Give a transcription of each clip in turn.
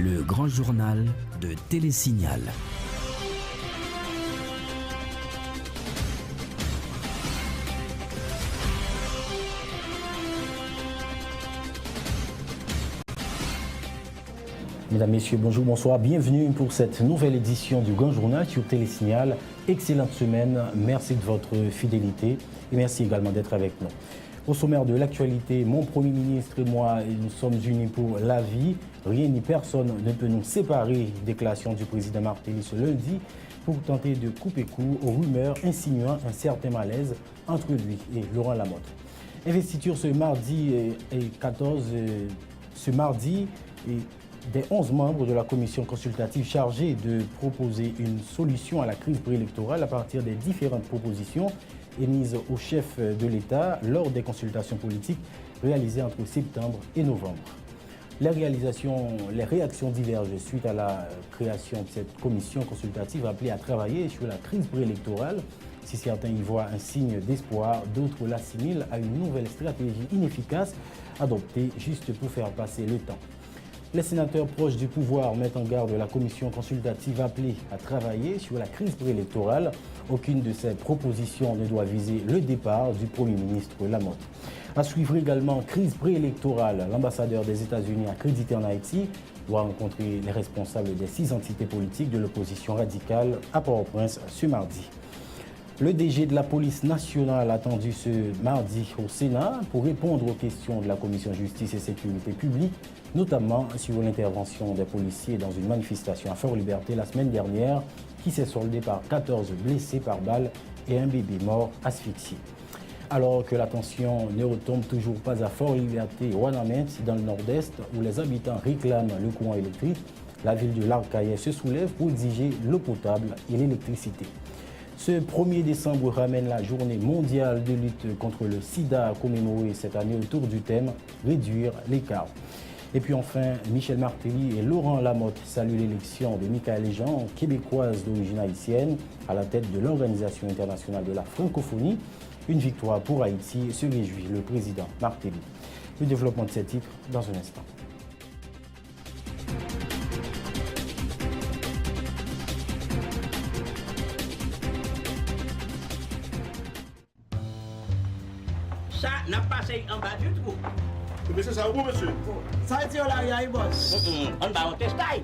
Le grand journal de Télésignal. Mesdames, Messieurs, bonjour, bonsoir, bienvenue pour cette nouvelle édition du Grand Journal sur Télésignal. Excellente semaine, merci de votre fidélité et merci également d'être avec nous. Au sommaire de l'actualité, mon Premier ministre et moi, nous sommes unis pour la vie. Rien ni personne ne peut nous séparer. Déclaration du président Martelly ce lundi pour tenter de couper court aux rumeurs insinuant un certain malaise entre lui et Laurent Lamotte. Investiture ce mardi 14, des 11 membres de la commission consultative chargée de proposer une solution à la crise préélectorale à partir des différentes propositions émises au chef de l'État lors des consultations politiques réalisées entre septembre et novembre. Les réactions divergent suite à la création de cette commission consultative appelée à travailler sur la crise préélectorale. Si certains y voient un signe d'espoir, d'autres l'assimilent à une nouvelle stratégie inefficace adoptée juste pour faire passer le temps. Les sénateurs proches du pouvoir mettent en garde la commission consultative appelée à travailler sur la crise préélectorale. Aucune de ces propositions ne doit viser le départ du Premier ministre Lamotte. À suivre également crise préélectorale. L'ambassadeur des États-Unis accrédité en Haïti doit rencontrer les responsables des 6 entités politiques de l'opposition radicale à Port-au-Prince ce mardi. Le DG de la police nationale attendu ce mardi au Sénat pour répondre aux questions de la commission justice et sécurité publique, notamment sur l'intervention des policiers dans une manifestation à Fort-Liberté la semaine dernière qui s'est soldée par 14 blessés par balle et un bébé mort asphyxié. Alors que la tension ne retombe toujours pas à Fort-Liberté, Ouanamet, dans le nord-est, où les habitants réclament le courant électrique, la ville de l'Arcaillé se soulève pour exiger l'eau potable et l'électricité. Ce 1er décembre ramène la journée mondiale de lutte contre le sida commémorée cette année autour du thème « Réduire l'écart ». Et puis enfin, Michel Martelly et Laurent Lamotte saluent l'élection de Michaëlle Jean, québécoise d'origine haïtienne, à la tête de l'Organisation internationale de la francophonie. Une victoire pour Haïti, se réjouit le président Martelly. Le développement de ces titres dans un instant. Ça n'a pas passé en bas du trou. Monsieur, ça va vous, monsieur? Ça a été là, il boss. On va en tester.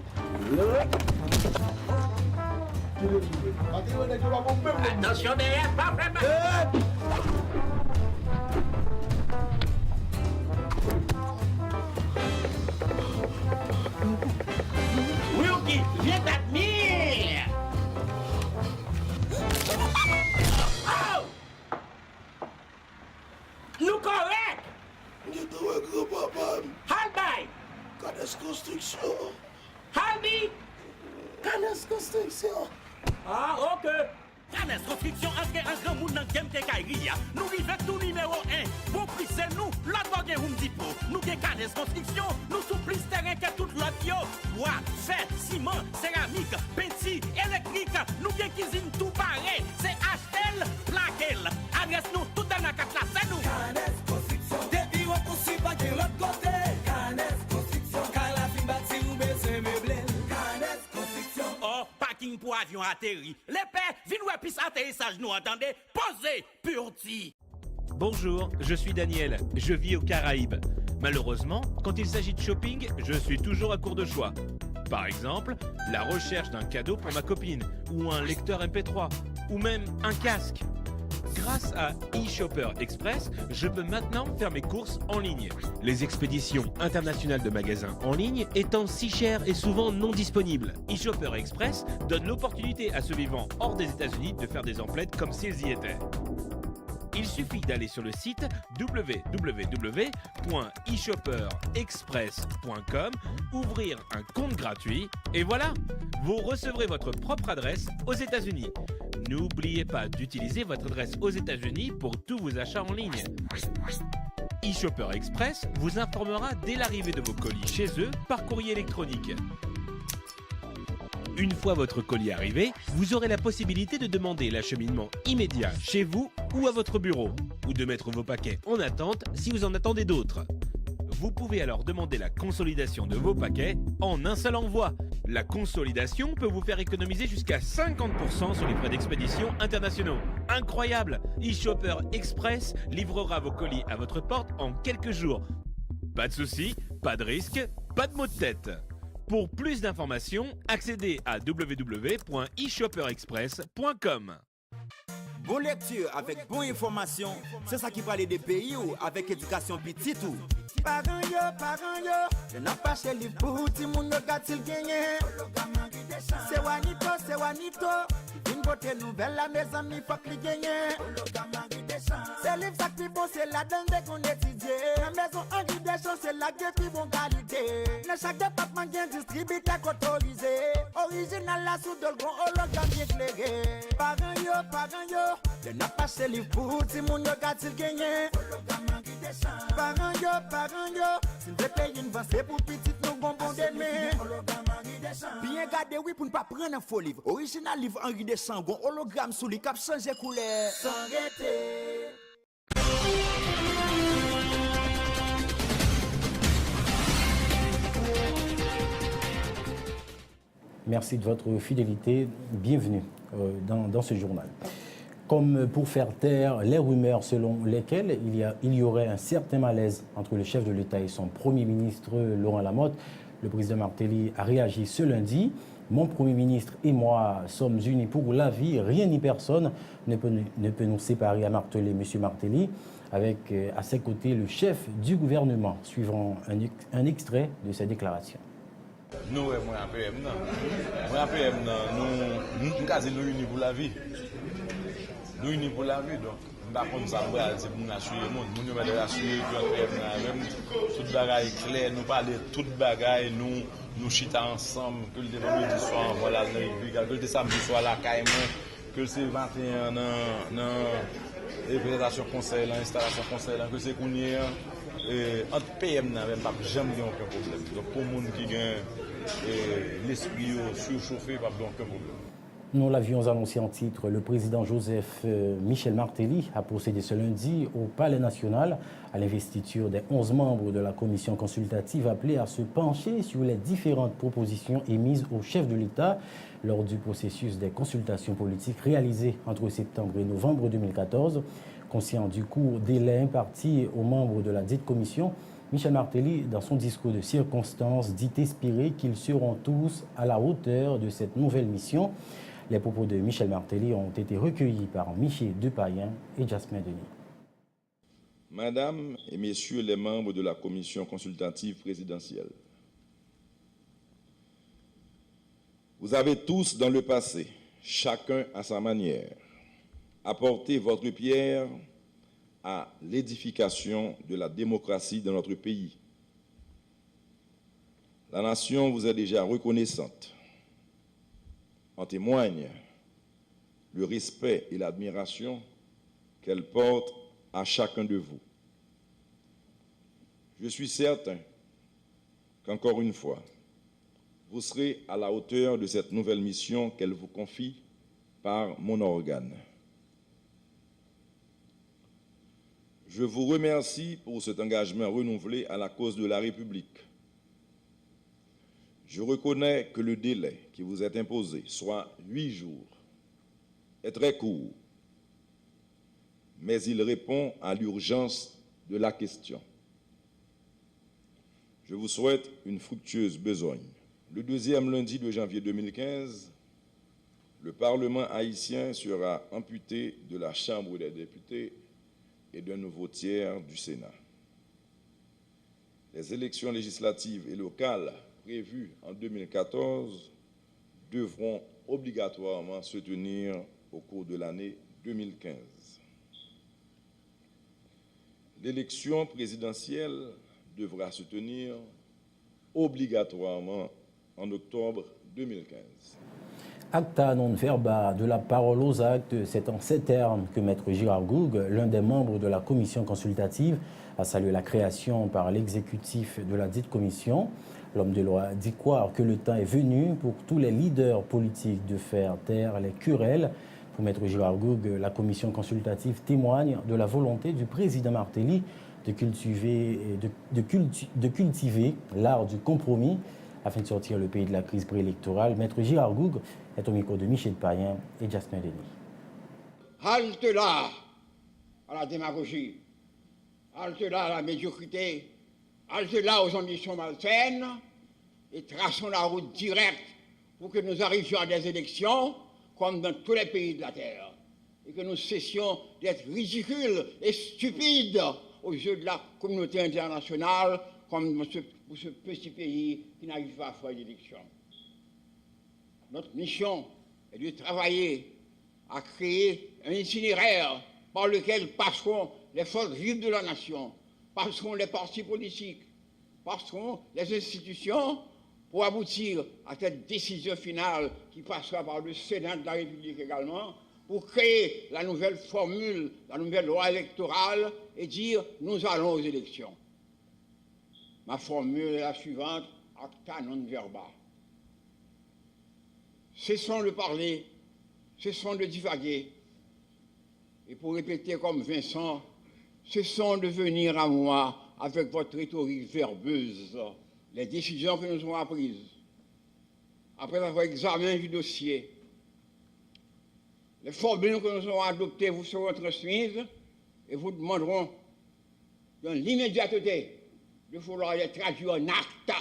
Attention derrière, pas vraiment. Wilkie, viens t'admire. Oh! Nous correct. Halbay! Canes Construction. Halbi! Canes Construction. Ah, ok. Canes Construction, entre un grand monde dans le game de Kairi. Nous vivons tout numéro 1. Bon prix, c'est nous. L'autre gagne Home Depot. Nous gagne Canes Construction. Nous sous plus terrain que tout l'autre yo. Bois, fer, ciment, céramique, peinture, électrique. Nous gagne cuisine tout pareil. C'est Astel, Plaquel. Adresse nous tout dans la carte là, c'est nous. Canes Construction, des bureaux pour suivre pas de l'autre côté. Canes Construction, car la fin bâtie ou baisser meublé. Canes Construction. Oh, parking pour avion atterri. Les pères, viens nous épicer atterrissage, nous entendez? Posez, purti. Bonjour, je suis Daniel, je vis aux Caraïbes. Malheureusement, quand il s'agit de shopping, je suis toujours à court de choix. Par exemple, la recherche d'un cadeau pour ma copine, ou un lecteur MP3, ou même un casque. Grâce à eShopper Express, je peux maintenant faire mes courses en ligne. Les expéditions internationales de magasins en ligne étant si chères et souvent non disponibles. eShopper Express donne l'opportunité à ceux vivant hors des États-Unis de faire des emplettes comme s'ils y étaient. Il suffit d'aller sur le site www.eshopperexpress.com, ouvrir un compte gratuit et voilà, vous recevrez votre propre adresse aux États-Unis. N'oubliez pas d'utiliser votre adresse aux États-Unis pour tous vos achats en ligne. eShopper Express vous informera dès l'arrivée de vos colis chez eux par courrier électronique. Une fois votre colis arrivé, vous aurez la possibilité de demander l'acheminement immédiat chez vous ou à votre bureau, ou de mettre vos paquets en attente si vous en attendez d'autres. Vous pouvez alors demander la consolidation de vos paquets en un seul envoi. La consolidation peut vous faire économiser jusqu'à 50% sur les frais d'expédition internationaux. Incroyable! eShopper Express livrera vos colis à votre porte en quelques jours. Pas de soucis, pas de risque, pas de maux de tête. Pour plus d'informations, accédez à www.eshopperexpress.com. Bonne lecture avec bonne information, c'est ça qui parle des pays ou avec éducation petite ou. Parents yo, je n'ai pas chez les pour tout le monde regarde-t-il gagner. C'est Wanito, une beauté nouvelle la maison mi faut qu'il gagne. C'est livre ça qui bon, c'est la dingue qu'on étudie. La maison Henri Deschamps, c'est la gueule qui bon qualité. Dans chaque département il y a un distributeur autorisé. Original la sous de gros hologramme bien éclairé. Parents yo, je n'ai pas chez les pour tout le monde regarde-t-il gagner. Parents yo, si vous payez une vente, c'est pour petite nous bonbons d'aimer. Bien gardé oui pour ne pas prendre un faux livre. Original livre Henri Deschamps, gon hologramme sous les cap changer couleur. Sans arrêter. Merci de votre fidélité. Bienvenue dans ce journal. Comme pour faire taire les rumeurs selon lesquelles il y aurait un certain malaise entre le chef de l'État et son Premier ministre Laurent Lamotte, le président Martelly a réagi ce lundi. Mon Premier ministre et moi sommes unis pour la vie. Rien ni personne ne peut nous séparer, a martelé M. Martelly, avec à ses côtés le chef du gouvernement, suivant un extrait de sa déclaration. Nous, moi, APM, nous sommes unis pour la vie. Nous unis pour la vie, donc. Par contre, ça va c'est pour nous assurer le monde. Nous devons assurer que même toute bagaille claire, nous parler de toute bagaille, nous chita ensemble, que le vendredi soir, voilà, que le samedi soir, la caille, que c'est 21 dans représentation conseil, l'installation conseil, que c'est qu'on y est. Entre PM, même pas jamais aucun problème. Donc, pour les gens qui ont l'esprit surchauffé, pas aucun problème. Nous l'avions annoncé en titre, le président Joseph Michel Martelly a procédé ce lundi au Palais national à l'investiture des 11 membres de la commission consultative appelée à se pencher sur les différentes propositions émises au chef de l'État lors du processus des consultations politiques réalisées entre septembre et novembre 2014. Conscient du court délai imparti aux membres de la dite commission, Michel Martelly, dans son discours de circonstance, dit espérer qu'ils seront tous à la hauteur de cette nouvelle mission. Les propos de Michel Martelly ont été recueillis par Michel Depayen et Jasmin Denis. Madame et Messieurs les membres de la commission consultative présidentielle, vous avez tous dans le passé, chacun à sa manière, apporté votre pierre à l'édification de la démocratie dans notre pays. La nation vous est déjà reconnaissante. En témoigne le respect et l'admiration qu'elle porte à chacun de vous. Je suis certain qu'encore une fois, vous serez à la hauteur de cette nouvelle mission qu'elle vous confie par mon organe. Je vous remercie pour cet engagement renouvelé à la cause de la République. Je reconnais que le délai qui vous est imposé, soit 8 jours, est très court, mais il répond à l'urgence de la question. Je vous souhaite une fructueuse besogne. Le deuxième lundi de janvier 2015, le Parlement haïtien sera amputé de la Chambre des députés et d'un nouveau tiers du Sénat. Les élections législatives et locales prévues en 2014 devront obligatoirement se tenir au cours de l'année 2015. L'élection présidentielle devra se tenir obligatoirement en octobre 2015. Acta non verba, de la parole aux actes, c'est en ces termes que Maître Girard Goug, l'un des membres de la commission consultative, a salué la création par l'exécutif de la dite commission. L'homme de loi dit croire que le temps est venu pour tous les leaders politiques de faire taire les querelles. Pour Maître Girard Goug, la commission consultative témoigne de la volonté du président Martelly de cultiver l'art du compromis afin de sortir le pays de la crise préélectorale. Maître Girard Goug est au micro de Michel Payen et Jasmin Denis. Halte là à la démagogie, halte là à la médiocrité, halte là aux ambitions malsaines et traçons la route directe pour que nous arrivions à des élections comme dans tous les pays de la Terre et que nous cessions d'être ridicules et stupides aux yeux de la communauté internationale comme pour ce petit pays qui n'arrive pas à faire d'élection. Notre mission est de travailler à créer un itinéraire par lequel passeront les forces vives de la nation, passeront les partis politiques, passeront les institutions pour aboutir à cette décision finale qui passera par le Sénat de la République également, pour créer la nouvelle formule, la nouvelle loi électorale et dire nous allons aux élections. Ma formule est la suivante, acta non verba. Cessons de parler, cessons de divaguer. Et pour répéter comme Vincent, cessons de venir à moi avec votre rhétorique verbeuse. Les décisions que nous avons apprises, après avoir examiné du dossier, les formules que nous avons adoptées vous seront transmises et vous demanderont dans l'immédiateté de vouloir les traduire en actes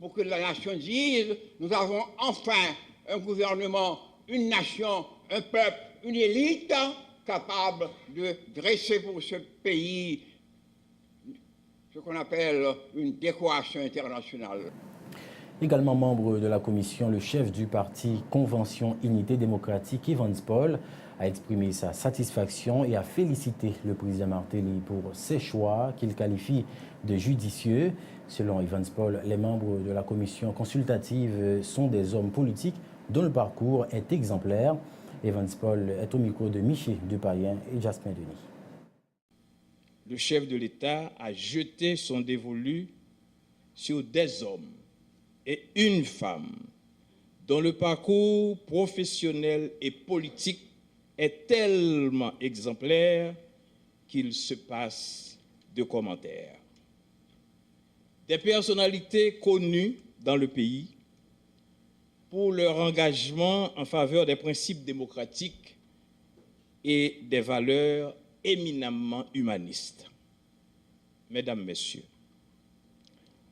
pour que la nation dise nous avons enfin un gouvernement, une nation, un peuple, une élite capable de dresser pour ce pays ce qu'on appelle une décoration internationale. Également membre de la commission, le chef du parti Convention Unité Démocratique, Evans Paul, a exprimé sa satisfaction et a félicité le président Martelly pour ses choix qu'il qualifie de judicieux. Selon Evans Paul, les membres de la commission consultative sont des hommes politiques dont le parcours est exemplaire. Evans Paul est au micro de Michel Dupayen et Jasmin Denis. Le chef de l'État a jeté son dévolu sur des hommes et une femme dont le parcours professionnel et politique est tellement exemplaire qu'il se passe de commentaires. Des personnalités connues dans le pays pour leur engagement en faveur des principes démocratiques et des valeurs éminemment humanistes. Mesdames, Messieurs,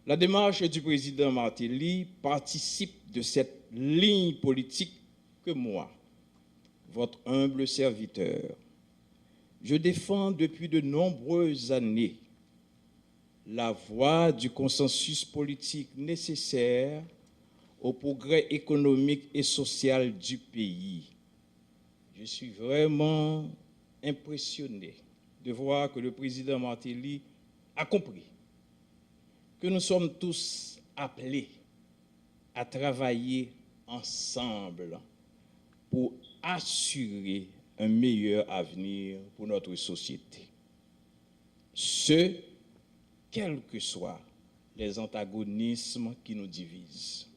la démarche du président Martelly participe de cette ligne politique que moi, votre humble serviteur, je défends depuis de nombreuses années, la voie du consensus politique nécessaire au progrès économique et social du pays. Je suis vraiment impressionné de voir que le président Martelly a compris que nous sommes tous appelés à travailler ensemble pour assurer un meilleur avenir pour notre société. Ce, quels que soient les antagonismes qui nous divisent.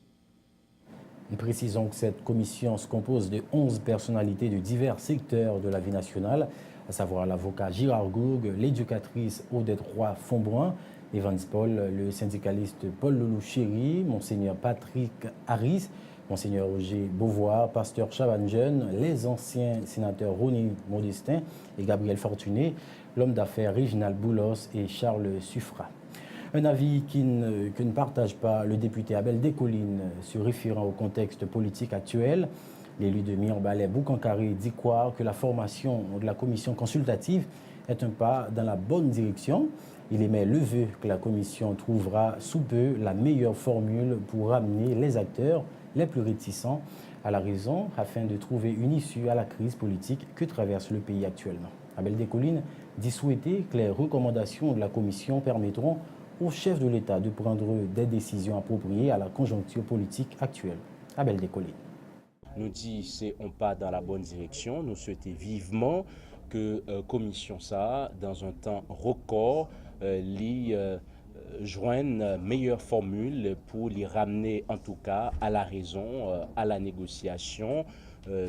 Nous précisons que cette commission se compose de 11 personnalités de divers secteurs de la vie nationale, à savoir l'avocat Girard Goug, l'éducatrice Odette Roy-Fonbrun, Evans Paul, le syndicaliste Paul Leloup-Chéry, Monseigneur Patrick Harris, Monseigneur Roger Beauvoir, Pasteur Chaban Jeune, les anciens sénateurs Ronnie Modestin et Gabriel Fortuné, l'homme d'affaires Réginald Boulos et Charles Suffra. Un avis que ne partage pas le député Abel Descollines se référant au contexte politique actuel. L'élu de Mirebalais Boukankari dit croire que la formation de la commission consultative est un pas dans la bonne direction. Il émet le vœu que la commission trouvera sous peu la meilleure formule pour ramener les acteurs les plus réticents à la raison afin de trouver une issue à la crise politique que traverse le pays actuellement. Abel Descollines dit souhaiter que les recommandations de la commission permettront au chef de l'État de prendre des décisions appropriées à la conjoncture politique actuelle. Abel Descollines. Nous dit c'est un pas dans la bonne direction. Nous souhaitons vivement que la commission ça, dans un temps record, joigne une meilleure formule pour les ramener en tout cas à la raison, à la négociation,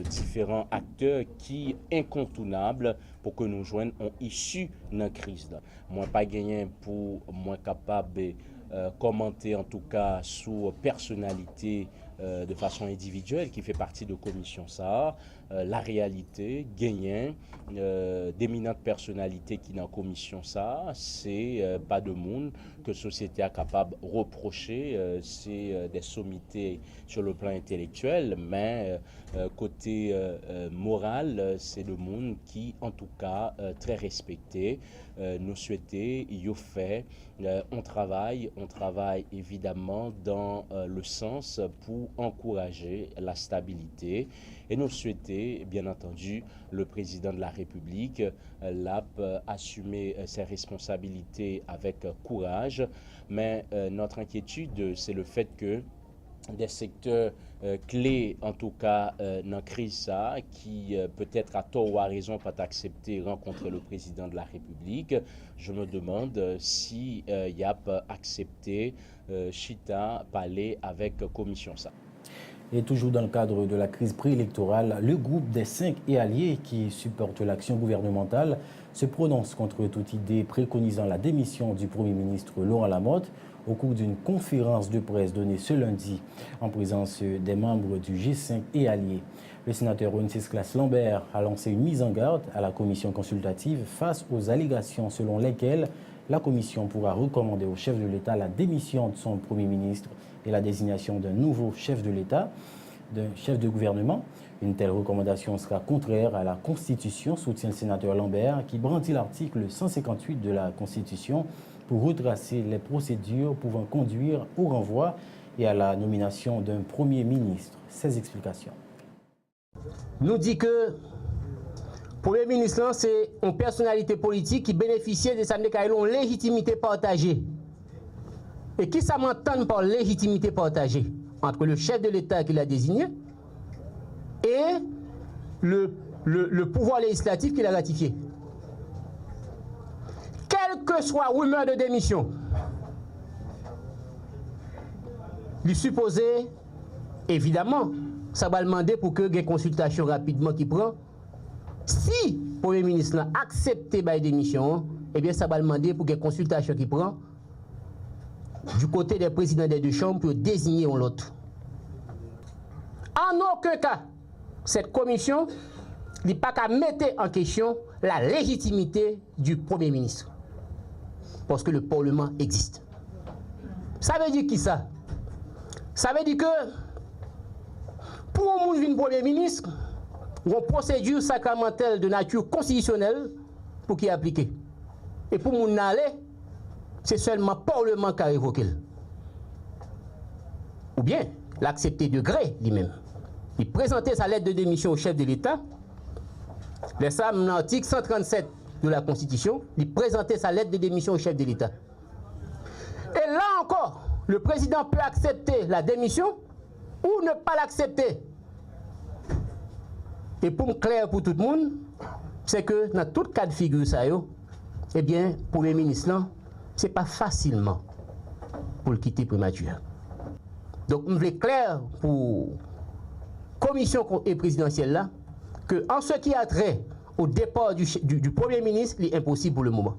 différents acteurs qui incontournables pour que nous joignent ont issu de la crise. Moi, pas gagné pour moins capable de commenter en tout cas sous personnalité de façon individuelle qui fait partie de commission ça, la réalité, gagner d'éminentes personnalités qui dans la commission ça, c'est pas de monde que la société est capable de reprocher, c'est des sommités sur le plan intellectuel, mais côté moral, c'est le monde qui en tout cas très respecté, nous souhaiter, y fait, on travaille évidemment dans le sens pour encourager la stabilité et nous souhaiter, bien entendu, le président de la République l'a assumé ses responsabilités avec courage, mais notre inquiétude, c'est le fait que des secteurs clés, en tout cas dans la crise, ça, qui peut-être à tort ou à raison pas accepté rencontrer le président de la République. Je me demande si y a accepté Chita parler avec commission ça. Et toujours dans le cadre de la crise préélectorale, le groupe des 5 et alliés qui supportent l'action gouvernementale se prononce contre toute idée préconisant la démission du Premier ministre Laurent Lamotte au cours d'une conférence de presse donnée ce lundi en présence des membres du G5 et alliés. Le sénateur Wenceslas Lambert a lancé une mise en garde à la commission consultative face aux allégations selon lesquelles la commission pourra recommander au chef de l'État la démission de son Premier ministre et la désignation d'un nouveau chef de l'État, d'un chef de gouvernement. Une telle recommandation sera contraire à la Constitution, soutient le sénateur Lambert, qui brandit l'article 158 de la Constitution pour retracer les procédures pouvant conduire au renvoi et à la nomination d'un Premier ministre. Ces explications. Nous dit que Premier ministre, c'est une personnalité politique qui bénéficiait de sa légitimité partagée. Et qui ça m'entend par légitimité partagée entre le chef de l'État qui l'a désigné et le pouvoir législatif qui l'a ratifié. Quelle que soit rumeur de démission, lui supposé, évidemment, ça va demander pour que des consultations rapidement qui prend. Si le Premier ministre a accepté la démission, eh bien ça va demander pour des consultations qui prend du côté des présidents des deux chambres pour désigner l'autre. En aucun cas, cette commission n'est pas qu'à mettre en question la légitimité du Premier ministre. Parce que le Parlement existe. Ça veut dire qui ça? Ça veut dire que pour un Premier ministre, il y a une procédure sacramentelle de nature constitutionnelle pour qui appliquer. Et pour mon aller, c'est seulement le Parlement qui a évoqué. Ou bien, l'accepter de gré lui-même. Il présentait sa lettre de démission au chef de l'État. L'article 137 de la Constitution, il présentait sa lettre de démission au chef de l'État. Et là encore, le président peut accepter la démission ou ne pas l'accepter. Et pour me clair pour tout le monde, c'est que dans tout cas de figure, ça, eh bien, pour les ministres, ce n'est pas facilement pour le quitter prématuré. Donc, je veux clair pour la commission et présidentielle là, que en ce qui a trait au départ du Premier ministre, il est impossible pour le moment.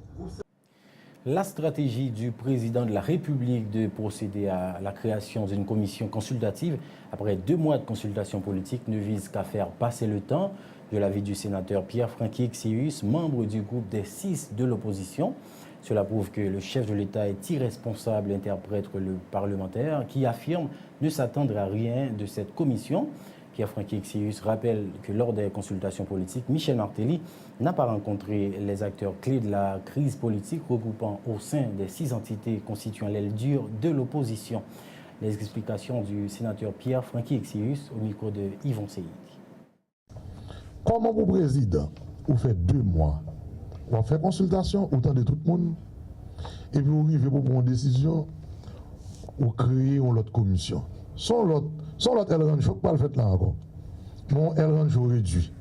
La stratégie du président de la République de procéder à la création d'une commission consultative après 2 mois de consultation politique ne vise qu'à faire passer le temps, de l'avis du sénateur Pierre-Francky Exius, membre du groupe des 6 de l'opposition. Cela prouve que le chef de l'État est irresponsable, interprète le parlementaire, qui affirme ne s'attendre à rien de cette commission. Pierre-Francky Exius rappelle que lors des consultations politiques, Michel Martelly n'a pas rencontré les acteurs clés de la crise politique regroupant au sein des 6 entités constituant l'aile dure de l'opposition. Les explications du sénateur Pierre-Francky Exius au micro de Yvon Seyid. Comment vous, président, vous faites 2 mois, vous faites consultation, vous tendez tout le monde, et puis vous arrivez pour prendre une décision, vous créez une autre commission. Sans l'autre El Rancho, pas le fait là encore. Mon El Rancho réduit.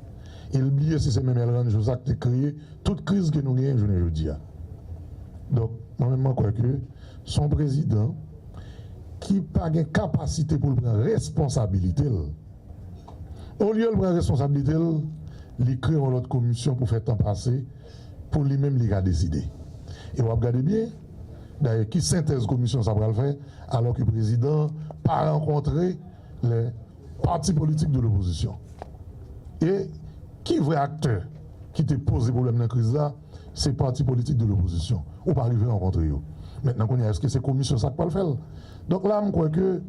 Et oubliez si c'est même El Rancho qui a créé toute crise que nous avons aujourd'hui. Donc, moi-même, je crois que son président, qui n'a pas de capacité pour prendre responsabilité, Au lieu de prendre responsabilité, il crée une autre commission pour faire temps passer, pour lui-même il a décidé. Et vous regardez bien, d'ailleurs, qui synthèse commission ça va le faire, alors que le président n'a pas rencontré les partis politiques de l'opposition. Et qui vrai acteur qui te pose des problèmes dans la crise là, c'est les partis politiques de l'opposition. Ou pas arriver à rencontrer eux. Maintenant, est-ce que c'est commission ça va le faire? Donc là, je crois que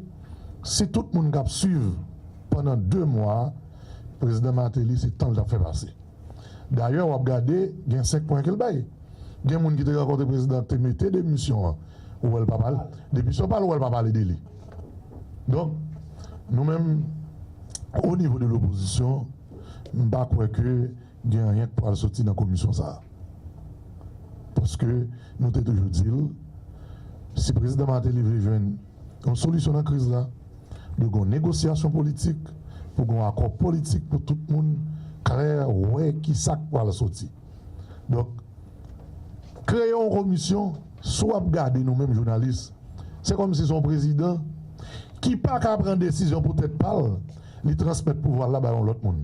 si tout le monde a suivi pendant 2 mois, le président Martelly, c'est temps de la faire passer. D'ailleurs, on va regarder, il y a 5 points qu'il baille. Il y a des gens qui te rencontrent le président, te mettent des missions où elle ne parle pas. Des missions où elle ne parle pas de lui. Donc, nous-mêmes, au niveau de l'opposition, je ne crois que il n'y a rien pour sortir dans la commission. Parce que nous avons toujours dit, si le président Martelly veut jouer une solution dans la crise, là, de une négociation politique, pour un accord politique pour tout le monde, clair, ouais, qui ça pour la sortir. Donc, créons une commission, soit garder nous-mêmes journalistes. C'est comme si son président, qui n'a pas qu'à prendre décision pour peut-être parler, il transmet le pouvoir là-bas à l'autre monde.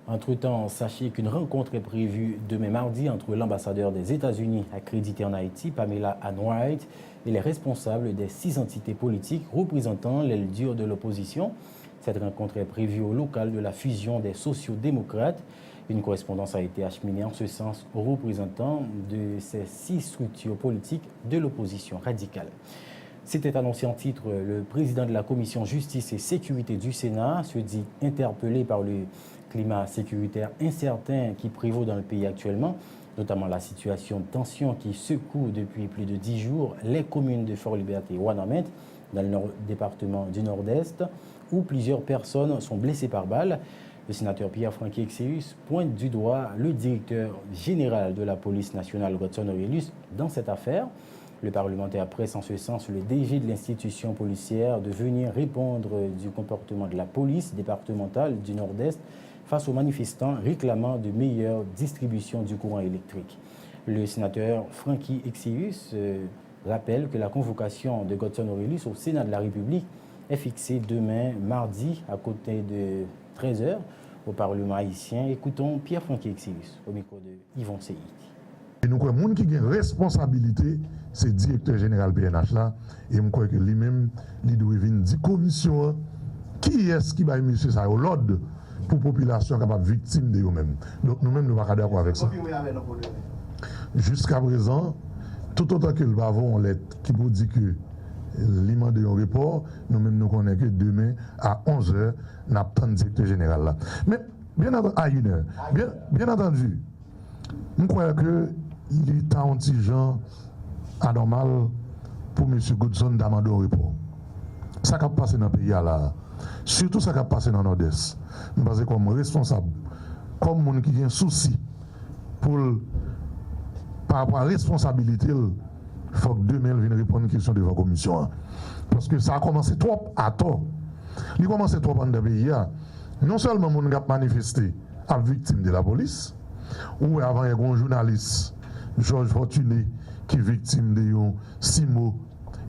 Entre-temps, sachez qu'une rencontre est prévue demain mardi entre l'ambassadeur des États-Unis accrédité en Haïti, Pamela Ann Wright, et les responsables des 6 entités politiques représentant l'aile dure de l'opposition. Cette rencontre est prévue au local de la fusion des sociaux-démocrates. Une correspondance a été acheminée en ce sens aux représentants de ces 6 structures politiques de l'opposition radicale. C'était annoncé en titre, le président de la Commission Justice et Sécurité du Sénat se dit interpellé par le climat sécuritaire incertain qui prévaut dans le pays actuellement, notamment la situation de tension qui secoue depuis plus de 10 jours les communes de Fort-Liberté et Ouanamène, dans le département du Nord-Est, où plusieurs personnes sont blessées par balle. Le sénateur Pierre-Francky Exeus pointe du doigt le directeur général de la police nationale, Godson Aurelius, dans cette affaire. Le parlementaire presse en ce sens le DG de l'institution policière de venir répondre du comportement de la police départementale du Nord-Est face aux manifestants réclamant de meilleures distributions du courant électrique. Le sénateur Francky Exeus rappelle que la convocation de Godson Aurelius au Sénat de la République est fixée demain mardi à côté de 13h au Parlement haïtien. Écoutons Pierre-Francky Exeus au micro de Yvon Seyit. Et nous croyons que qui a responsabilité, c'est le directeur général PNH là. Et je crois que lui-même, il doit venir dire commission qui est-ce qui va monsieur ça au l'ordre pour la population capable victime de eux-mêmes. Donc nous-mêmes, nous ne sommes pas d'accord avec ça. Jusqu'à présent, tout autant que le bavon lettre qui vous dit que l'imam de un report, nous-mêmes nous connaissons que demain à 11h, nous avons le directeur général là. Mais bien entendu, à 1h, bien entendu, je crois que il est un petit gens anormal pour M. Godson d'amender un report. Ça qui a passé dans le pays là, surtout ça qui a passé dans le Nord-Est. Nous pensons comme responsable, comme monde qui a un souci pour par rapport à la responsabilité, il faut que demain vienne répondre à une question devant la commission. Parce que ça a commencé trop à tort. Il a commencé trop dans le pays. Non seulement les gens qui manifesté à victime de la police, ou avant il y a un journaliste, Georges Fortuné, qui est victime de Simo,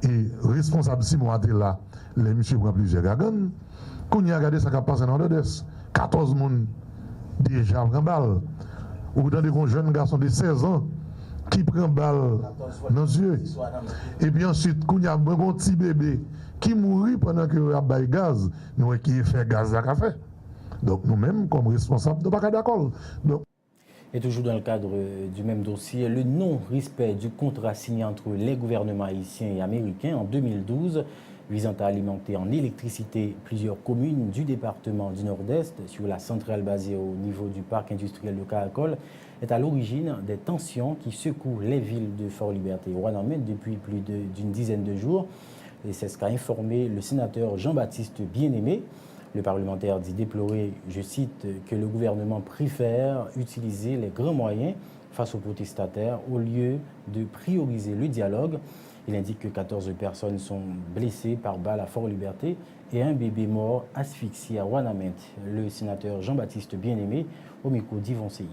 et responsable Simo a été là, les messieurs prennent plusieurs gagans. Quand on a regardé ça qui a passé dans l'Odesse, 14 personnes déjà prennent balle. Ou dans des jeunes garçons de 16 ans qui prennent balle dans les yeux. Et puis ensuite, quand il y a un petit bébé qui mourit pendant qu'il y a un gaz, nous qui fait gaz à café. Donc nous-mêmes, comme responsables, nous ne sommes pas d'accord. Et toujours dans le cadre du même dossier, le non-respect du contrat signé entre les gouvernements haïtiens et américains en 2012, visant à alimenter en électricité plusieurs communes du département du Nord-Est sur la centrale basée au niveau du parc industriel de Caracol, est à l'origine des tensions qui secouent les villes de Fort-Liberté et Ouanamène depuis plus d'une dizaine de jours. Et c'est ce qu'a informé le sénateur Jean-Baptiste Bien-Aimé. Le parlementaire dit déplorer, je cite, que le gouvernement préfère utiliser les grands moyens face aux protestataires au lieu de prioriser le dialogue. Il indique que 14 personnes sont blessées par balle à Fort-Liberté et un bébé mort asphyxié à Ouanamène. Le sénateur Jean-Baptiste Bien-Aimé au micro d'Yvon Seyit.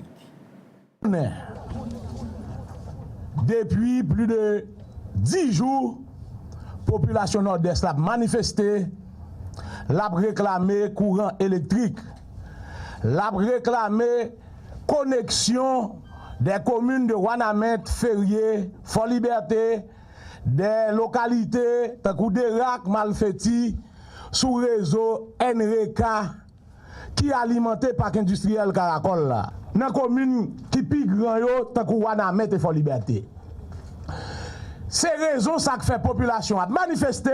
Depuis plus de 10 jours, la population nord-est a manifesté, l'a réclamé courant électrique l'a réclamé connexion des communes de Ouanamet, Ferrier, Fort-Liberté, des localités telles que Derac, Malfetti, sous réseau NRECA qui est alimenté par l'industriel Caracol là. Dans la commune qui pique grand yo, telles que Ouanamet et Fort-Liberté. C'est raison ça que fait population a manifesté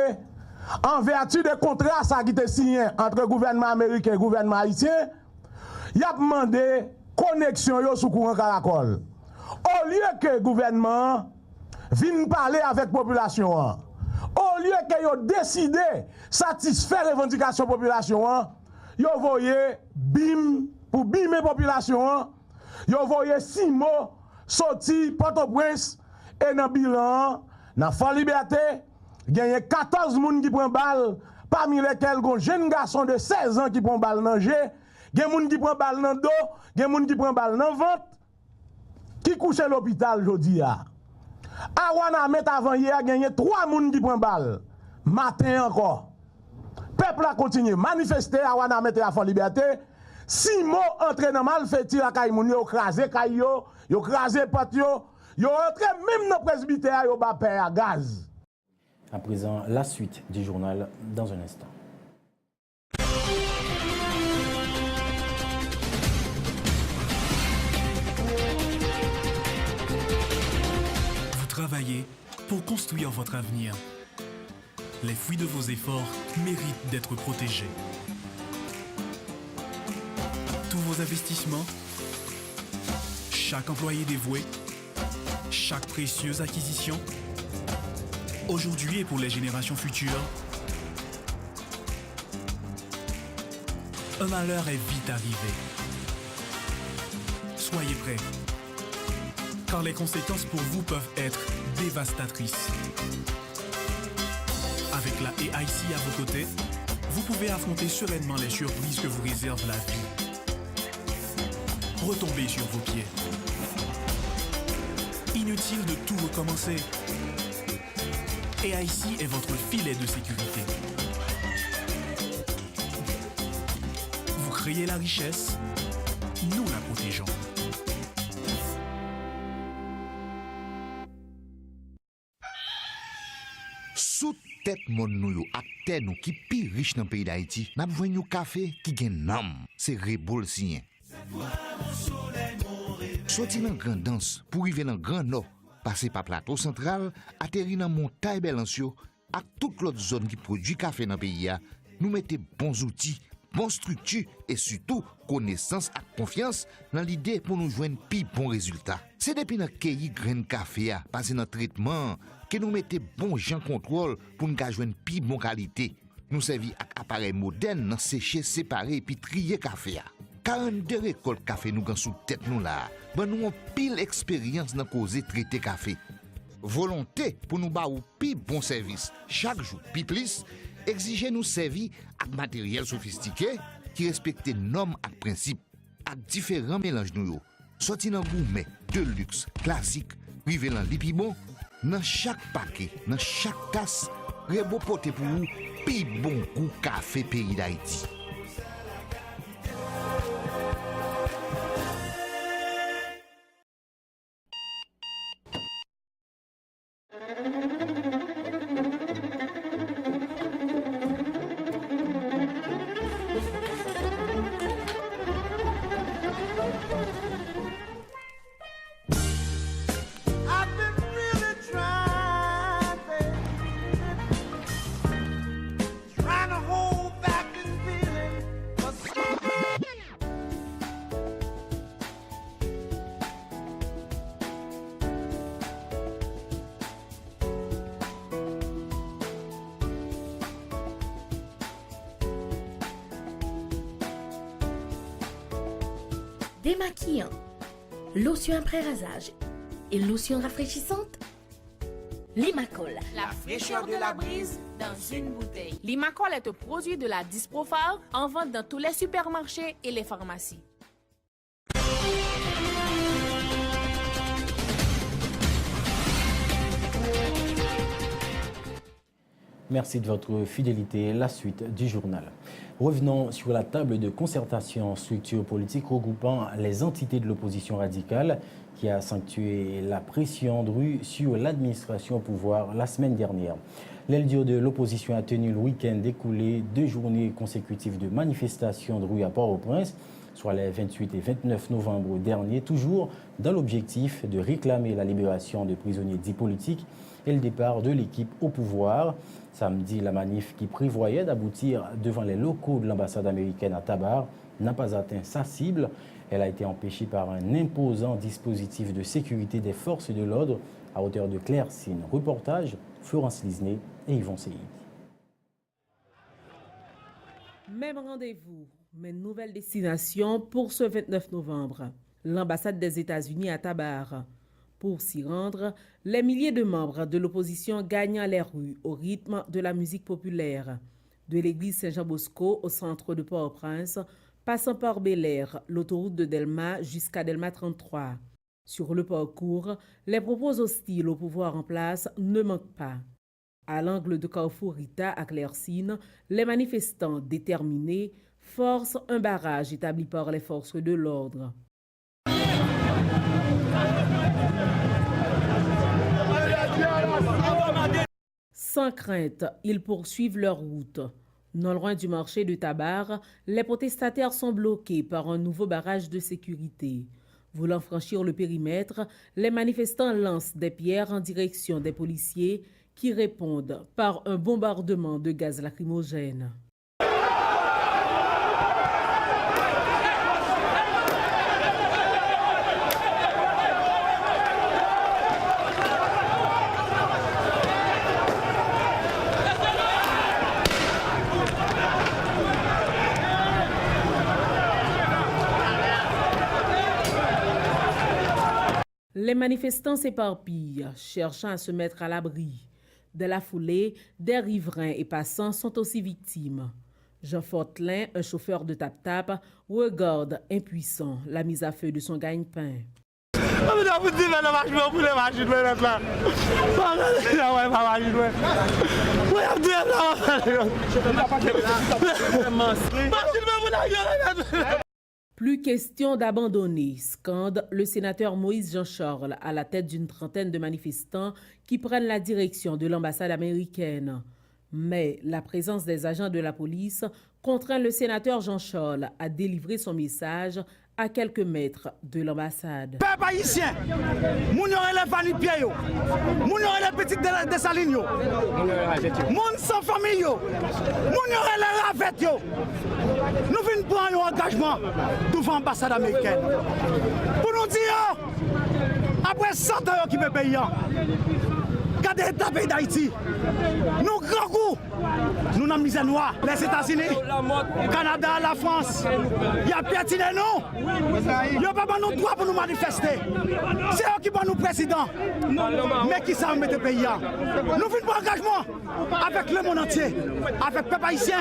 en vertu de contrat ça qui était signé entre le gouvernement américain et le gouvernement haïtien. Il a demandé connexion yo sous courant Caracol. Au lieu que le gouvernement vienne parler avec la population, au lieu que yo décide satisfaire les revendications de la population, yo voyez bim pour bimer la population, yo voyez 6 mots sorti Port-au-Prince et dans bilan dans Fort-Liberté, il y a 14 personnes qui prennent balle, parmi lesquels un jeune garçon de 16 ans qui prend balle dans le jeu, il y a des gens qui prennent balle dans le dos, il y a des gens qui prennent balle dans le ventre, qui couche à l'hôpital aujourd'hui. À Ouanamet avant hier, il y a 3 personnes qui prennent balle. Matin encore. Peuple a continué à manifester à Ouanamet et à Fort-Liberté. 6 mots entrés dans Malfetti à Kaimoun, ils ont crasé Kayo, ils ont crasé Patio, ils ont entré même dans le presbytère, ils ont battu à gaz. À présent, la suite du journal dans un instant. Vous travaillez pour construire votre avenir. Les fruits de vos efforts méritent d'être protégés. Tous vos investissements, chaque employé dévoué, chaque précieuse acquisition, aujourd'hui et pour les générations futures, un malheur est vite arrivé. Soyez prêts, car les conséquences pour vous peuvent être dévastatrices. Avec la AIC à vos côtés, vous pouvez affronter sereinement les surprises que vous réserve la vie. Retombez sur vos pieds. Inutile de tout recommencer. AIC est votre filet de sécurité. Vous créez la richesse, nous la protégeons. Sous tête mon nou ak terre nou qui pi riche dans le pays d'Haïti, n'a besoin un café qui gen nam, c'est Rebol Sien. Sorti dans Grand Danse pour arriver dans Grand Nord, passer par plateau central, atterrir dans montagne Belancio, ak toute l'autre zone qui produit café dans le pays, nous mettons bons outils, bonne structure et surtout connaissance et confiance dans l'idée pour nous joindre plus bons résultats. C'est depuis notre cueilli grain café, passer dans traitement, que nous mettons bon gens contrôle pour nous joindre plus bonne qualité. Nous servons avec appareil moderne dans sécher, séparer puis trier café. 42 récoltes café nous gagnons sous tête nous là. Ben nous avons pile expérience dans causer traiter café. Volonté pour nous ba ou plus bon service chaque jour, puis plus exiger nous servir avec matériel sophistiqué qui respecte normes et principes avec différents mélanges nous. Sorti dans gourmet, de luxe, classique, rivé dans lipibon, dans chaque paquet, dans chaque tasse, Rebo pote pour vous, pi bon goût café pays d'Haïti. Démaquillant, lotion après rasage et lotion rafraîchissante. Limacol. La fraîcheur de la brise dans une bouteille. Limacol est un produit de la Disprofar en vente dans tous les supermarchés et les pharmacies. Merci de votre fidélité. La suite du journal. Revenons sur la table de concertation structure politique regroupant les entités de l'opposition radicale qui a accentué la pression de rue sur l'administration au pouvoir la semaine dernière. L'aile de l'opposition a tenu le week-end écoulé 2 journées consécutives de manifestations de rue à Port-au-Prince, soit les 28 et 29 novembre dernier, toujours dans l'objectif de réclamer la libération de prisonniers dits politiques et le départ de l'équipe au pouvoir. Samedi, la manif qui prévoyait d'aboutir devant les locaux de l'ambassade américaine à Tabar n'a pas atteint sa cible. Elle a été empêchée par un imposant dispositif de sécurité des forces de l'ordre à hauteur de Claire-Sine. Reportage, Florence Lisney et Yvon Seyid. Même rendez-vous, mais nouvelle destination pour ce 29 novembre. L'ambassade des États-Unis à Tabar. Pour s'y rendre, les milliers de membres de l'opposition gagnent les rues au rythme de la musique populaire. De l'église Saint-Jean-Bosco au centre de Port-au-Prince, passant par Bel-Air, l'autoroute de Delma jusqu'à Delma 33. Sur le parcours, les propos hostiles au pouvoir en place ne manquent pas. À l'angle de Carrefour Rita à Claire-Sine, les manifestants déterminés forcent un barrage établi par les forces de l'ordre. Sans crainte, ils poursuivent leur route. Non loin du marché de Tabar, les protestataires sont bloqués par un nouveau barrage de sécurité. Voulant franchir le périmètre, les manifestants lancent des pierres en direction des policiers qui répondent par un bombardement de gaz lacrymogène. Les manifestants s'éparpillent, cherchant à se mettre à l'abri. De la foulée, des riverains et passants sont aussi victimes. Jean Fortelin, un chauffeur de tap-tap, regarde impuissant la mise à feu de son gagne-pain. Plus question d'abandonner, scande le sénateur Moïse Jean-Charles à la tête d'une trentaine de manifestants qui prennent la direction de l'ambassade américaine. Mais la présence des agents de la police contraint le sénateur Jean-Charles à délivrer son message à quelques mètres de l'ambassade. Peuple haïtien, moun yore les familles pieds, moun yore les petites de salines, moun sans famille, moun yore les ravettes. Nous venons prendre un engagement devant l'ambassade américaine pour nous dire, après 100 ans qui me payent, regardez l'état pays d'Haïti, nous grands coups, nous n'avons misé noire. Les États-Unis, le Canada, la France, il y a piétiné nous. Il n'y a pas de droit pour nous manifester. C'est eux qui prennent nous président. Mais qui savent mettre le pays. Nous venons pour engagement avec le monde entier, avec le peuple haïtien,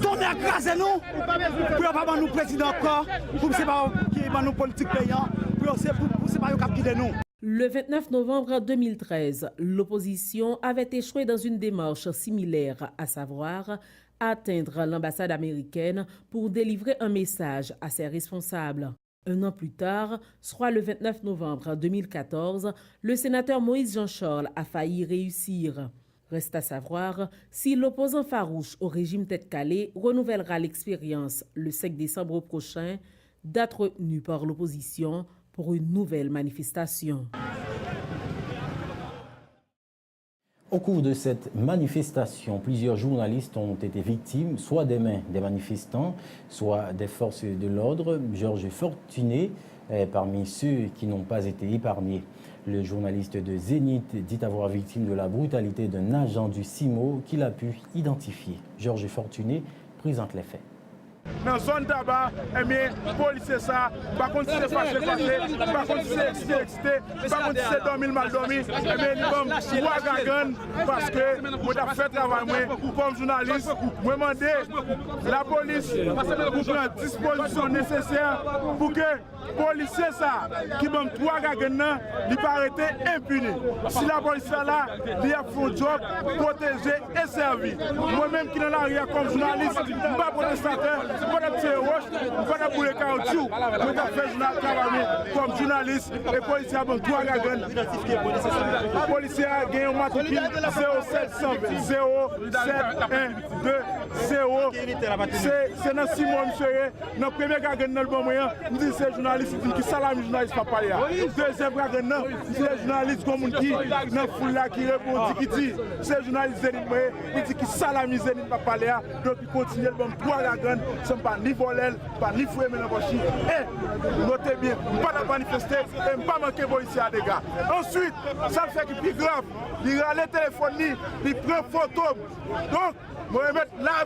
donner à craser nous, pour ne pas nous président encore, pour ne pas nous politique payant, pour ne pas nous guider nous. Le 29 novembre 2013, l'opposition avait échoué dans une démarche similaire, à savoir atteindre l'ambassade américaine pour délivrer un message à ses responsables. Un an plus tard, soit le 29 novembre 2014, le sénateur Moïse Jean-Charles a failli réussir. Reste à savoir si l'opposant farouche au régime tête-calée renouvellera l'expérience le 5 décembre prochain, date retenue par l'opposition pour une nouvelle manifestation. Au cours de cette manifestation, plusieurs journalistes ont été victimes, soit des mains des manifestants, soit des forces de l'ordre. Georges Fortuné est parmi ceux qui n'ont pas été épargnés. Le journaliste de Zénith dit avoir victime de la brutalité d'un agent du CIMO qu'il a pu identifier. Georges Fortuné présente les faits. dans la zone tabac, eh bien, policier ça, par contre, c'est fâché, par contre, c'est excité, par contre, c'est dormi, mal dormi, eh bien, nous sommes trois gagan parce que nous avons fait travail, comme journaliste, nous demandé la police pour prendre disposition nécessaire pour que les policiers ça, qui ont trois gagan, ils pas arrêter impuni. Si la police là, il a fait un job, protéger et servir. Moi-même qui dans l'arrière comme journaliste, je ne suis pas protestateur, je ne suis pas tirer roche, je ne suis pas pour les caoutchouc. Je suis fait comme journaliste et policier a bon trois gagan. Les policiers ont gagné un matricule 0712 c'est dans 6 mois, monsieur. Dans le premier gagan dans le bon moyen, je dis c'est journaliste qui salame journaliste pas parler. Deuxième gagan, c'est journaliste comme qui dans foule là qui répond qui dit c'est journaliste il dit qui salame Zénith pas parler. Donc il continue le bon trois gagan, ce n'est pas ni voler, pas ni fouiller mais poche. Et notez bien, pas de manifester et pas manquer policiers à dégâts. Ensuite, ça fait que plus grave, il a les téléphones, il prend photo. Donc moi mettre la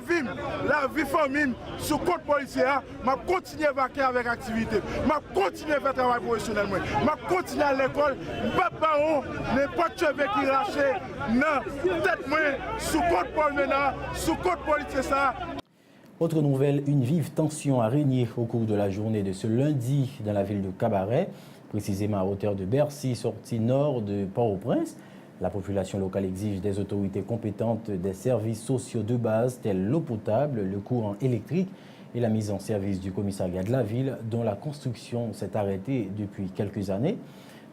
vie famille sur le compte policier, je continue à vaquer avec activité, je continue à faire travail professionnel, je continue à l'école, je ne pas de cheveux qui raché, non, tête moi, sous compte policier ça. Autre nouvelle, une vive tension a régné au cours de la journée de ce lundi dans la ville de Cabaret, précisément à hauteur de Bercy, sortie nord de Port-au-Prince. La population locale exige des autorités compétentes des services sociaux de base tels l'eau potable, le courant électrique et la mise en service du commissariat de la ville dont la construction s'est arrêtée depuis quelques années.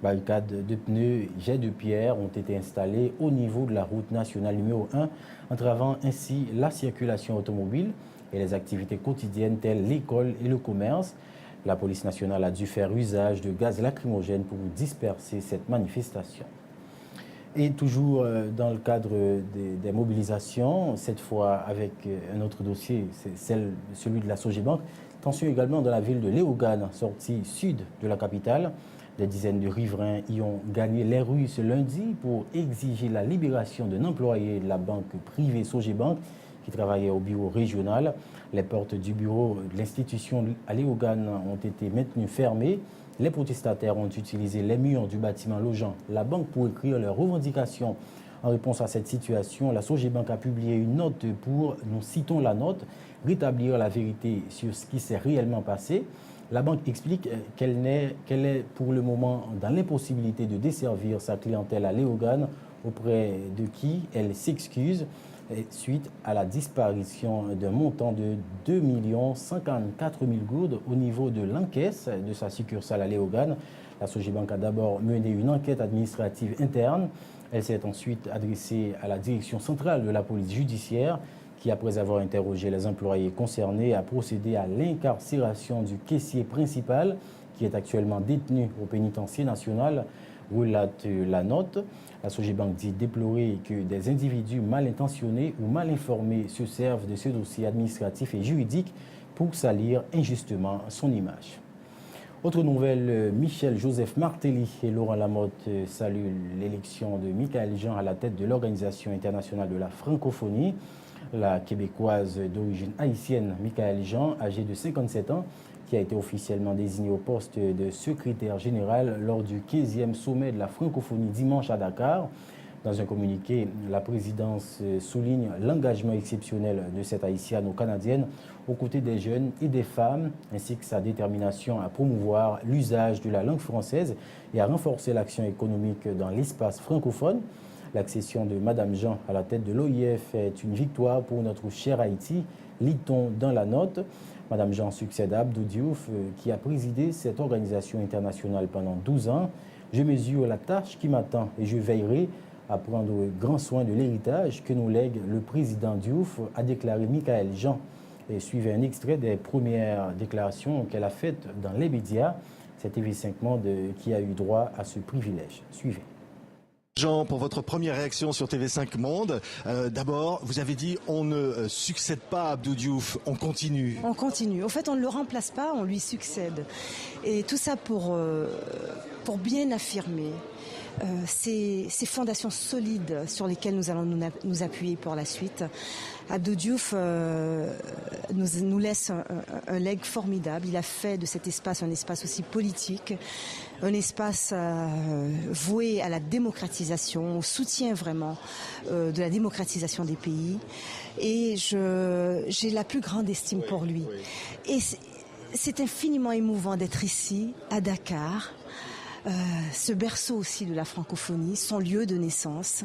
Barricades de pneus, jets de pierre ont été installés au niveau de la route nationale numéro 1, entravant ainsi la circulation automobile et les activités quotidiennes telles l'école et le commerce. La police nationale a dû faire usage de gaz lacrymogène pour disperser cette manifestation. Et toujours dans le cadre des mobilisations, cette fois avec un autre dossier, c'est celui de la Sogebank. Tension également dans la ville de Léogane, sortie sud de la capitale. Des dizaines de riverains y ont gagné les rues ce lundi pour exiger la libération d'un employé de la banque privée Sogebank qui travaillait au bureau régional. Les portes du bureau de l'institution à Léogane ont été maintenues fermées. Les protestataires ont utilisé les murs du bâtiment logeant la banque pour écrire leurs revendications. En réponse à cette situation, la Sogebank a publié une note pour, nous citons la note, rétablir la vérité sur ce qui s'est réellement passé. La banque explique qu'elle est pour le moment dans l'impossibilité de desservir sa clientèle à Léogane, auprès de qui elle s'excuse suite à la disparition d'un montant de 2 154 000 gourdes au niveau de l'encaisse de sa succursale à Léogane. La Sogebank a d'abord mené une enquête administrative interne. Elle s'est ensuite adressée à la direction centrale de la police judiciaire qui, après avoir interrogé les employés concernés, a procédé à l'incarcération du caissier principal qui est actuellement détenu au pénitencier national, relate la note. La Sogebank dit déplorer que des individus mal intentionnés ou mal informés se servent de ce dossier administratif et juridique pour salir injustement son image. Autre nouvelle, Michel-Joseph Martelly et Laurent Lamotte saluent l'élection de Michaël Jean à la tête de l'Organisation internationale de la francophonie. La Québécoise d'origine haïtienne Michaël Jean, âgée de 57 ans, qui a été officiellement désigné au poste de secrétaire général lors du 15e sommet de la francophonie dimanche à Dakar. Dans un communiqué, la présidence souligne l'engagement exceptionnel de cette haïtiano-canadienne aux côtés des jeunes et des femmes, ainsi que sa détermination à promouvoir l'usage de la langue française et à renforcer l'action économique dans l'espace francophone. L'accession de Mme Jean à la tête de l'OIF est une victoire pour notre cher Haïti, lit-on dans la note. Mme Jean succède à Abdou Diouf, qui a présidé cette organisation internationale pendant 12 ans. Je mesure la tâche qui m'attend et je veillerai à prendre grand soin de l'héritage que nous lègue le président Diouf, a déclaré Michaël Jean. Et suivait un extrait des premières déclarations qu'elle a faites dans les médias. C'est TV5 Monde qui a eu droit à ce privilège. Suivez. Jean, pour votre première réaction sur TV5 Monde, d'abord, vous avez dit on ne succède pas à Abdou Diouf, on continue. On continue. En fait, on ne le remplace pas, on lui succède. Et tout ça pour bien affirmer ces fondations solides sur lesquelles nous allons nous appuyer pour la suite. Abdou Diouf nous laisse un legs formidable. Il a fait de cet espace un espace aussi politique, un espace voué à la démocratisation, au soutien vraiment de la démocratisation des pays. Et j'ai la plus grande estime pour lui. Et c'est infiniment émouvant d'être ici, à Dakar, ce berceau aussi de la francophonie, son lieu de naissance.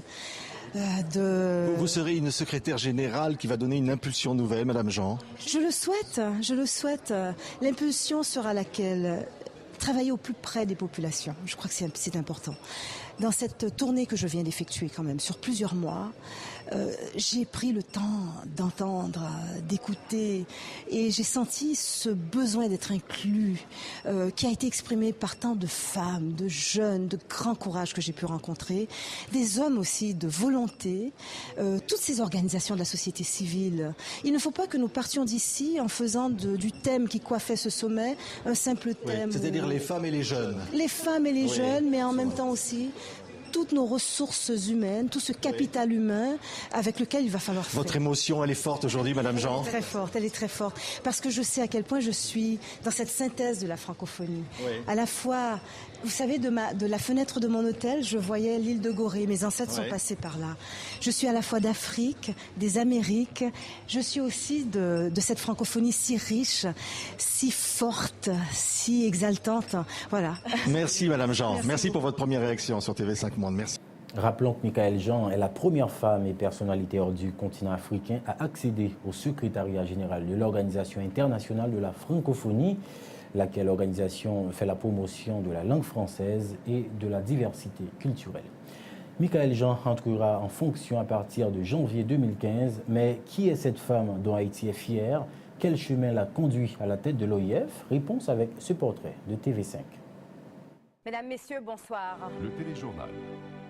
Vous serez une secrétaire générale qui va donner une impulsion nouvelle, Madame Jean. Je le souhaite. L'impulsion sera laquelle? Travailler au plus près des populations. Je crois que c'est important. Dans cette tournée que je viens d'effectuer quand même sur plusieurs mois, j'ai pris le temps d'entendre, d'écouter, et j'ai senti ce besoin d'être inclus qui a été exprimé par tant de femmes, de jeunes, de grand courage que j'ai pu rencontrer, des hommes aussi de volonté, toutes ces organisations de la société civile. Il ne faut pas que nous partions d'ici en faisant du thème qui coiffait ce sommet un simple thème. C'est-à-dire les femmes et les jeunes. Les femmes et les jeunes, mais en même temps aussi toutes nos ressources humaines, tout ce capital humain avec lequel il va falloir faire. Votre émotion, elle est forte aujourd'hui, Madame Jean. Elle est très forte, parce que je sais à quel point je suis dans cette synthèse de la francophonie. Oui. À la fois, vous savez, de la fenêtre de mon hôtel, je voyais l'île de Gorée, mes ancêtres sont passés par là. Je suis à la fois d'Afrique, des Amériques, je suis aussi de cette francophonie si riche, si forte, si exaltante. Voilà. Merci Madame Jean, merci pour votre première réaction sur TV5 Monde. Merci. Rappelons que Michaëlle Jean est la première femme et personnalité hors du continent africain à accéder au secrétariat général de l'Organisation internationale de la francophonie, laquelle organisation fait la promotion de la langue française et de la diversité culturelle. Michaëlle Jean entrera en fonction à partir de janvier 2015, mais qui est cette femme dont Haïti est fière? Quel chemin l'a conduit à la tête de l'OIF? Réponse avec ce portrait de TV5. Mesdames, Messieurs, bonsoir. Le téléjournal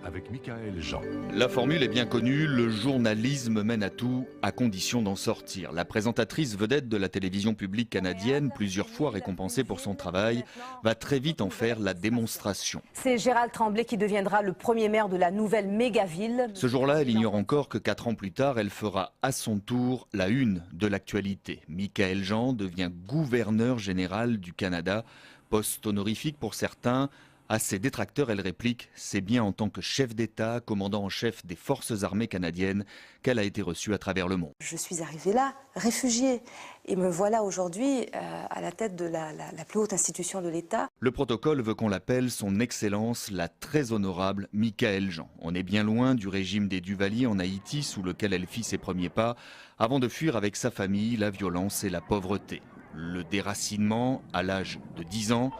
avec Michaëlle Jean. La formule est bien connue, le journalisme mène à tout, à condition d'en sortir. La présentatrice vedette de la télévision publique canadienne, plusieurs fois récompensée pour son travail, va très vite en faire la démonstration. C'est Gérald Tremblay qui deviendra le premier maire de la nouvelle mégaville. Ce jour-là, elle ignore encore que 4 ans plus tard, elle fera à son tour la une de l'actualité. Michaëlle Jean devient gouverneur général du Canada, poste honorifique pour certains. À ses détracteurs, elle réplique « C'est bien en tant que chef d'État, commandant en chef des forces armées canadiennes qu'elle a été reçue à travers le monde. » Je suis arrivée là, réfugiée, et me voilà aujourd'hui à la tête de la plus haute institution de l'État. Le protocole veut qu'on l'appelle son Excellence, la très honorable Michaëlle Jean. On est bien loin du régime des Duvalier en Haïti, sous lequel elle fit ses premiers pas, avant de fuir avec sa famille la violence et la pauvreté. Le déracinement à l'âge de 10 ans.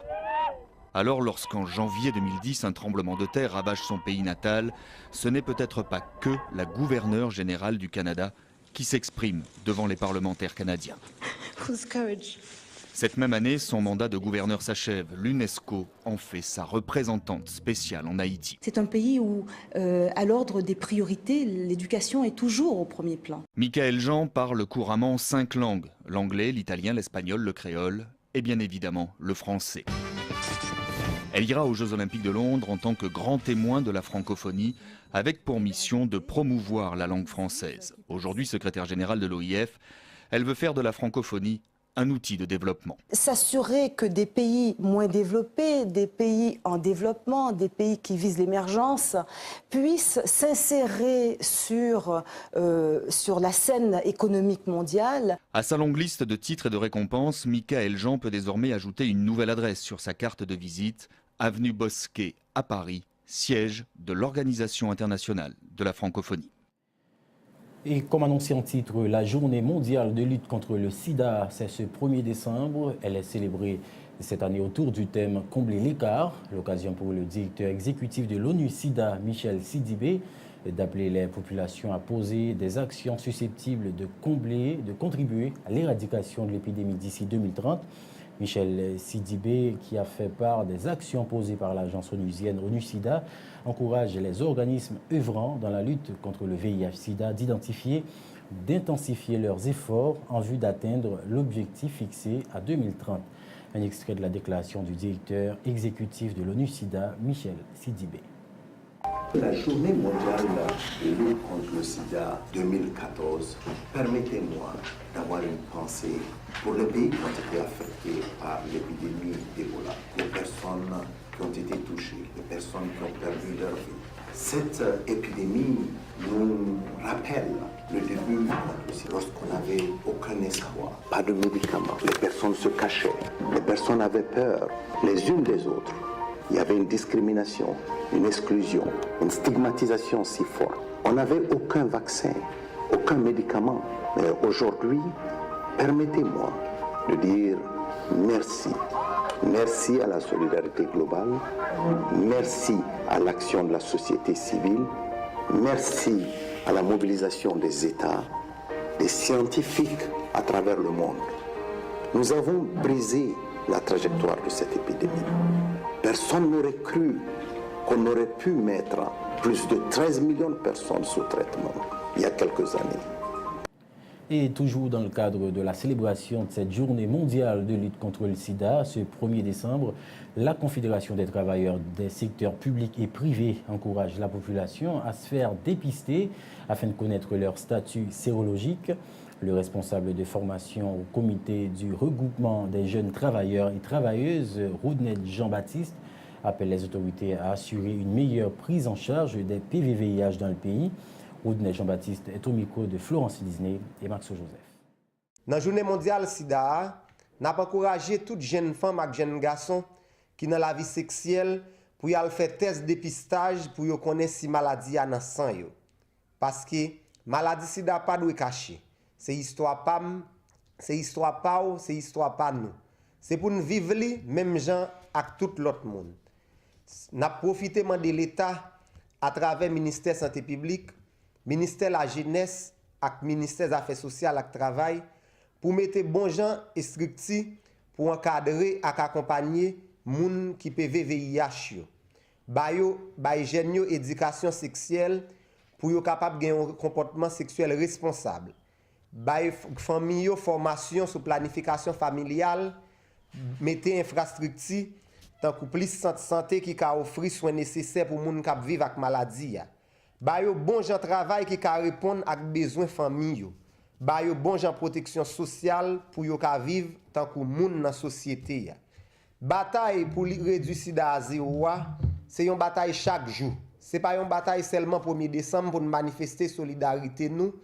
Alors, lorsqu'en janvier 2010, un tremblement de terre ravage son pays natal, ce n'est peut-être pas que la gouverneure générale du Canada qui s'exprime devant les parlementaires canadiens. Cette même année, son mandat de gouverneur s'achève. L'UNESCO en fait sa représentante spéciale en Haïti. C'est un pays où, à l'ordre des priorités, l'éducation est toujours au premier plan. Michaëlle Jean parle couramment 5 langues. L'anglais, l'italien, l'espagnol, le créole et bien évidemment le français. Elle ira aux Jeux Olympiques de Londres en tant que grand témoin de la francophonie, avec pour mission de promouvoir la langue française. Aujourd'hui secrétaire générale de l'OIF, elle veut faire de la francophonie un outil de développement. S'assurer que des pays moins développés, des pays en développement, des pays qui visent l'émergence, puissent s'insérer sur la scène économique mondiale. À sa longue liste de titres et de récompenses, Michaëlle Jean peut désormais ajouter une nouvelle adresse sur sa carte de visite, avenue Bosquet à Paris, siège de l'Organisation internationale de la francophonie. Et comme annoncé en titre, la journée mondiale de lutte contre le sida, c'est ce 1er décembre. Elle est célébrée cette année autour du thème « Combler l'écart ». L'occasion pour le directeur exécutif de l'ONU-SIDA, Michel Sidibé, d'appeler les populations à poser des actions susceptibles de contribuer à l'éradication de l'épidémie d'ici 2030. Michel Sidibé, qui a fait part des actions posées par l'agence onusienne ONU-SIDA, encourage les organismes œuvrant dans la lutte contre le VIH-SIDA d'intensifier leurs efforts en vue d'atteindre l'objectif fixé à 2030. Un extrait de la déclaration du directeur exécutif de l'ONU-SIDA, Michel Sidibé. La journée mondiale de lutte contre le sida 2014, permettez-moi d'avoir une pensée pour les pays qui ont été affectés par l'épidémie d'Ebola, les personnes qui ont été touchées, les personnes qui ont perdu leur vie. Cette épidémie nous rappelle le début, lorsqu'on n'avait aucun espoir, pas de médicaments. Les personnes se cachaient, les personnes avaient peur les unes des autres. Il y avait une discrimination, une exclusion, une stigmatisation si forte. On n'avait aucun vaccin, aucun médicament. Mais aujourd'hui, permettez-moi de dire merci. Merci à la solidarité globale, merci à l'action de la société civile, merci à la mobilisation des États, des scientifiques à travers le monde. Nous avons brisé la trajectoire de cette épidémie. Personne n'aurait cru qu'on aurait pu mettre plus de 13 millions de personnes sous traitement il y a quelques années. Et toujours dans le cadre de la célébration de cette journée mondiale de lutte contre le sida, ce 1er décembre, la Confédération des travailleurs des secteurs publics et privés encourage la population à se faire dépister afin de connaître leur statut sérologique. Le responsable de formation au comité du regroupement des jeunes travailleurs et travailleuses, Rodney Jean-Baptiste, appelle les autorités à assurer une meilleure prise en charge des PVVIH dans le pays. Rodney Jean-Baptiste est au micro de Florence Disney et Maxo Joseph. Dans la journée mondiale SIDA, nous avons encouragé toutes les jeunes femmes et jeunes garçons qui dans la vie sexuelle pour y aller faire test dépistage pour y connaître si maladie a dans sang. Parce que maladie SIDA pas doit cacher. C'est histoire pas, c'est histoire pas, c'est histoire pas nous. C'est pour nous vivre les mêmes gens avec tout l'autre monde. Nous avons profité de l'État à travers le ministère de la Santé publique, ministère de la Jeunesse et le ministère des Affaires sociales et du Travail pour mettre bon gens et structures pour encadrer et accompagner les gens qui peuvent VIH. Bay jeunes éducation sexuelle pour être capable de un comportement sexuel responsable. Bay famille formation sur planification familiale, mettre infrastructure tant que plus santé qui ka offrir soins nécessaires pour les gens qui vivent avec maladie. Ba yo bon gens travail qui ka répondre à besoin famille yo. Ba yo bon gens protection sociale pour yo ka vivre tant que moun dans société ya. Bataille pour réduire sida à zéro, c'est une bataille chaque jour. C'est pas une bataille seulement 1er décembre pour manifester solidarité nous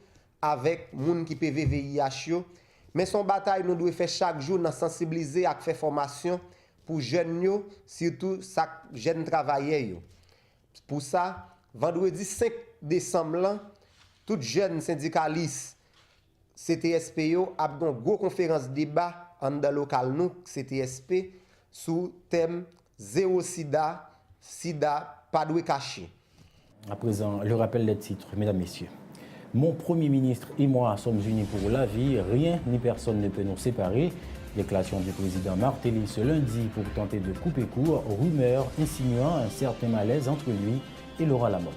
avec moun qui PV VIH yo, mais son bataille nous doit faire chaque jour dans sensibiliser et faire formation pour jeunes yo, surtout sa jeunes travailleurs yo. Pour ça vendredi 5 décembre, là, tout jeunes syndicalistes CTSP a une grosse conférence débat en dans local nous CTSP sous thème zéro sida, sida pas de caché. À présent, le rappel des titres, mesdames, messieurs. Mon Premier ministre et moi sommes unis pour la vie, rien ni personne ne peut nous séparer. Déclaration du président Martelly ce lundi pour tenter de couper court aux rumeurs insinuant un certain malaise entre lui et Laura Lamotte.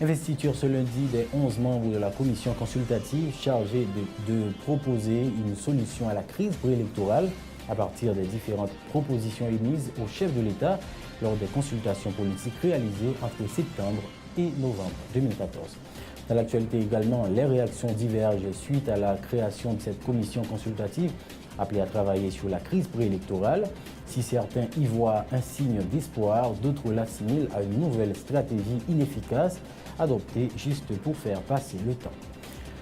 Investiture ce lundi des 11 membres de la commission consultative chargée de proposer une solution à la crise préélectorale à partir des différentes propositions émises au chef de l'État lors des consultations politiques réalisées entre septembre et novembre 2014. Dans l'actualité également, les réactions divergent suite à la création de cette commission consultative appelée à travailler sur la crise préélectorale. Si certains y voient un signe d'espoir, d'autres l'assimilent à une nouvelle stratégie inefficace adoptée juste pour faire passer le temps.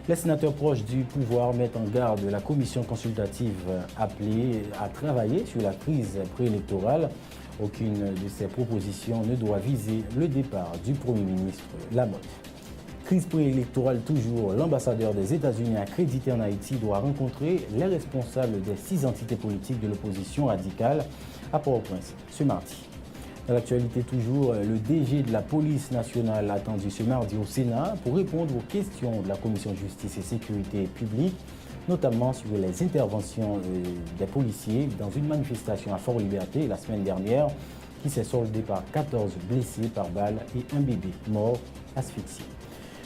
Les sénateurs proches du pouvoir mettent en garde la commission consultative appelée à travailler sur la crise préélectorale. Aucune de ces propositions ne doit viser le départ du Premier ministre Lamotte. Crise préélectorale toujours, l'ambassadeur des États-Unis accrédité en Haïti doit rencontrer les responsables des 6 entités politiques de l'opposition radicale à Port-au-Prince ce mardi. Dans l'actualité toujours, le DG de la police nationale attendu ce mardi au Sénat pour répondre aux questions de la commission justice et sécurité publique, notamment sur les interventions des policiers dans une manifestation à Fort-Liberté la semaine dernière qui s'est soldée par 14 blessés par balle et un bébé mort asphyxié.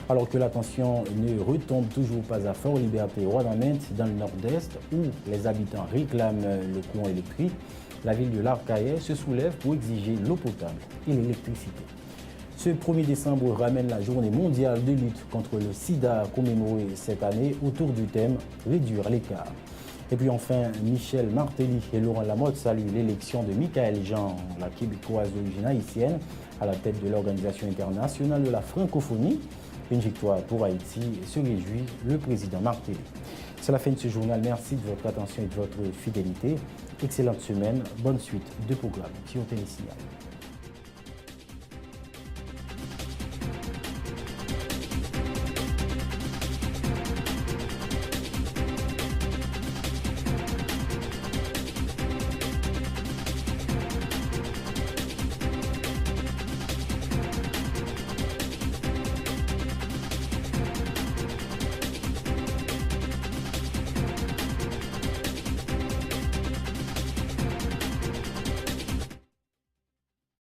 Alors que la tension ne retombe toujours pas à Fort-Liberté et Ouadamette dans le nord-est où les habitants réclament le courant électrique, la ville de l'Arcahaie se soulève pour exiger l'eau potable et l'électricité. Ce 1er décembre ramène la journée mondiale de lutte contre le sida commémorée cette année autour du thème « Réduire l'écart ». Et puis enfin, Michel Martelly et Laurent Lamotte saluent l'élection de Michaëlle Jean, la québécoise d'origine haïtienne, à la tête de l'Organisation internationale de la francophonie. Une victoire pour Haïti, se réjouit le président Martelly. C'est la fin de ce journal. Merci de votre attention et de votre fidélité. Excellente semaine. Bonne suite de programmes sur Télésignal.